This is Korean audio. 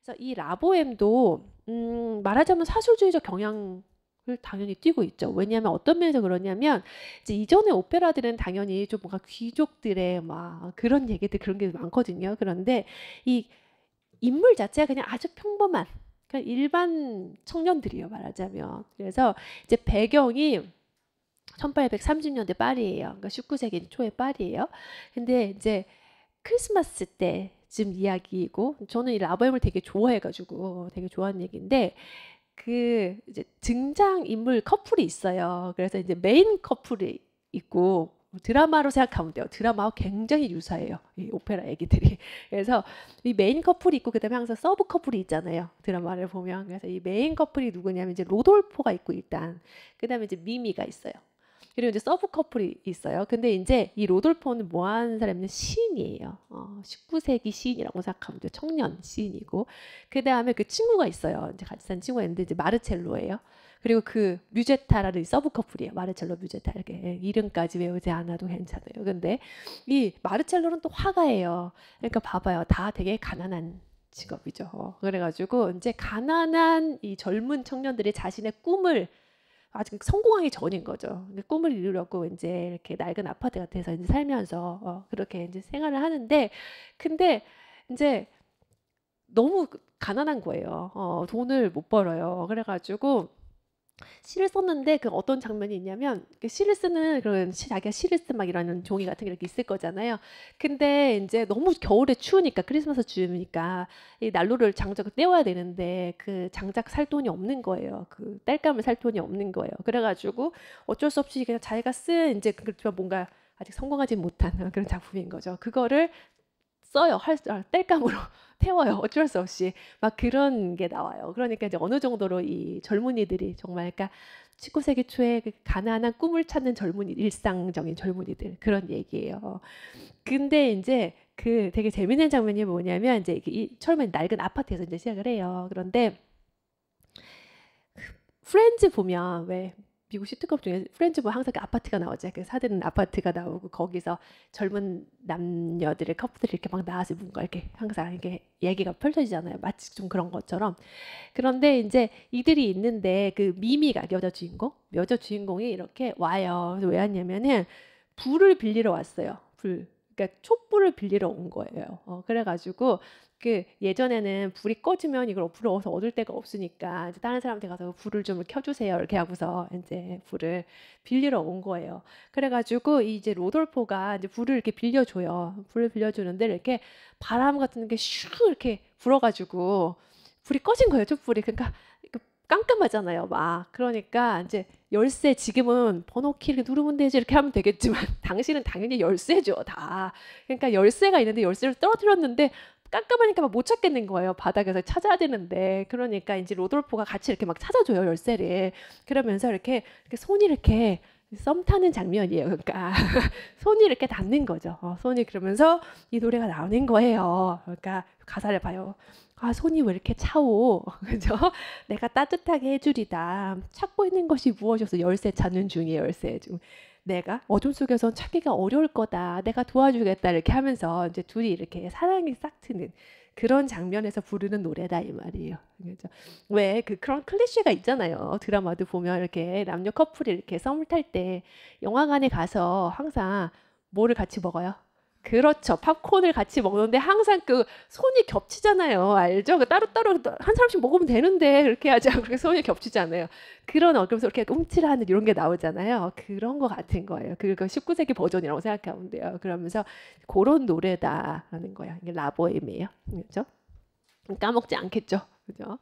그래서 이 라보엠도 말하자면 사실주의적 경향을 당연히 띠고 있죠. 왜냐하면 어떤 면에서 그러냐면 이제 이전의 오페라들은 당연히 좀 뭔가 귀족들의 막 그런 얘기들 그런 게 많거든요. 그런데 이 인물 자체가 그냥 아주 평범한 그냥 일반 청년들이에요. 말하자면. 그래서 이제 배경이 1830년대 파리예요. 그러니까 19세기 초의 파리예요. 근데 이제 크리스마스 때쯤 이야기이고 저는 이 라보엠을 되게 좋아해가지고 되게 좋아하는 얘기인데 그 이제 등장 인물 커플이 있어요. 그래서 이제 메인 커플이 있고 드라마로 생각하면 돼요. 드라마와 굉장히 유사해요. 이 오페라 얘기들이. 그래서 이 메인 커플이 있고 그다음에 항상 서브 커플이 있잖아요. 드라마를 보면. 그래서 이 메인 커플이 누구냐면 이제 로돌포가 있고 일단 그다음에 이제 미미가 있어요. 그리고 이제 서브 커플이 있어요. 근데 이제 이 로돌포는 뭐 하는 사람이냐 시인이에요. 19세기 시인이라고 생각하면 돼요. 청년 시인이고. 그 다음에 그 친구가 있어요. 이제 같이 산 친구가 있는데 이제 마르첼로예요. 그리고 그 뮤제타라는 서브 커플이에요. 마르첼로 뮤제타 이렇게 이름까지 외우지 않아도 괜찮아요. 근데 이 마르첼로는 또 화가예요. 그러니까 봐봐요. 다 되게 가난한 직업이죠. 그래가지고 이제 가난한 이 젊은 청년들이 자신의 꿈을 아직 성공하기 전인 거죠. 꿈을 이루려고 이제 이렇게 낡은 아파트 같아서 이제 살면서 그렇게 이제 생활을 하는데, 근데 이제 너무 가난한 거예요. 돈을 못 벌어요. 그래가지고 시를 썼는데 그 어떤 장면이 있냐면 그 시를 쓰는 그런 자기가 시를 쓴 막 이런 종이 같은 게 이렇게 있을 거잖아요. 근데 이제 너무 겨울에 추우니까 크리스마스 즈음이니까 이 난로를 장작을 떼워야 되는데 그 장작 살 돈이 없는 거예요. 그 땔감을 살 돈이 없는 거예요. 그래가지고 어쩔 수 없이 그냥 자기가 쓴 이제 그렇지만 뭔가 아직 성공하지 못한 그런 작품인 거죠. 그거를 써요. 땔감으로 태워요. 어쩔 수 없이 막 그런 게 나와요. 그러니까 이제 어느 정도로 이 젊은이들이 정말 그러니까 19세기 초에 그 가난한 꿈을 찾는 젊은이, 일상적인 젊은이들 그런 얘기예요. 근데 이제 그 되게 재밌는 장면이 뭐냐면 이제 처음에 낡은 아파트에서 이제 시작을 해요. 그런데 프렌즈 보면 왜 미국 시트콤 중에 프렌즈 보면 항상 그 아파트가 나오죠. 그 사는 아파트가 나오고 거기서 젊은 남녀들의 커플들이 이렇게 막 나와서 뭔가 이렇게 항상 이렇게 얘기가 펼쳐지잖아요. 마치 좀 그런 것처럼. 그런데 이제 이들이 있는데 그 미미가 여자 주인공이 이렇게 와요. 그래서 왜 왔냐면은 불을 빌리러 왔어요. 그러니까 촛불을 빌리러 온 거예요. 그래가지고 그 예전에는 불이 꺼지면 이걸 불을 어디서 얻을 데가 없으니까 이제 다른 사람한테 가서 불을 좀 켜주세요 이렇게 하고서 이제 불을 빌리러 온 거예요. 그래가지고 이제 로돌포가 이제 불을 이렇게 빌려줘요. 불을 빌려주는데 이렇게 바람 같은 게 슈 이렇게 불어가지고 불이 꺼진 거예요. 촛불이. 그러니까 깜깜하잖아요. 막 그러니까 이제 열쇠 지금은 번호키 이렇게 누르면 되지 이렇게 하면 되겠지만 당신은 당연히 열쇠죠 다. 그러니까 열쇠가 있는데 열쇠를 떨어뜨렸는데 깜깜하니까 막 못 찾겠는 거예요. 바닥에서 찾아야 되는데. 그러니까 이제 로돌포가 같이 이렇게 막 찾아줘요 열쇠를. 그러면서 이렇게 손이 이렇게 썸 타는 장면이에요. 그러니까 손이 이렇게 닿는 거죠. 손이 그러면서 이 노래가 나오는 거예요. 그러니까 가사를 봐요. 아 손이 왜 이렇게 차오. 그죠? 내가 따뜻하게 해주리다. 찾고 있는 것이 무엇이어서 열쇠 찾는 중이에요. 열쇠 중. 내가 어둠 속에선 찾기가 어려울 거다. 내가 도와주겠다. 이렇게 하면서 이제 둘이 이렇게 사랑이 싹 트는 그런 장면에서 부르는 노래다 이 말이에요. 그렇죠? 왜 그런 클리셰가 있잖아요. 드라마도 보면 이렇게 남녀 커플이 이렇게 썸을 탈 때 영화관에 가서 항상 뭐를 같이 먹어요? 그렇죠. 팝콘을 같이 먹는데 항상 그 손이 겹치잖아요. 알죠? 그 따로따로 한 사람씩 먹으면 되는데 그렇게 하지 않고 그렇게 손이 겹치잖아요. 그런 그래서 이렇게 움찔하는 이런 게 나오잖아요. 그런 거 같은 거예요. 그거 19세기 버전이라고 생각하면 돼요. 그러면서 그런 노래다라는 거야. 이게 라보엠이에요. 그렇죠? 까먹지 않겠죠. 그죠?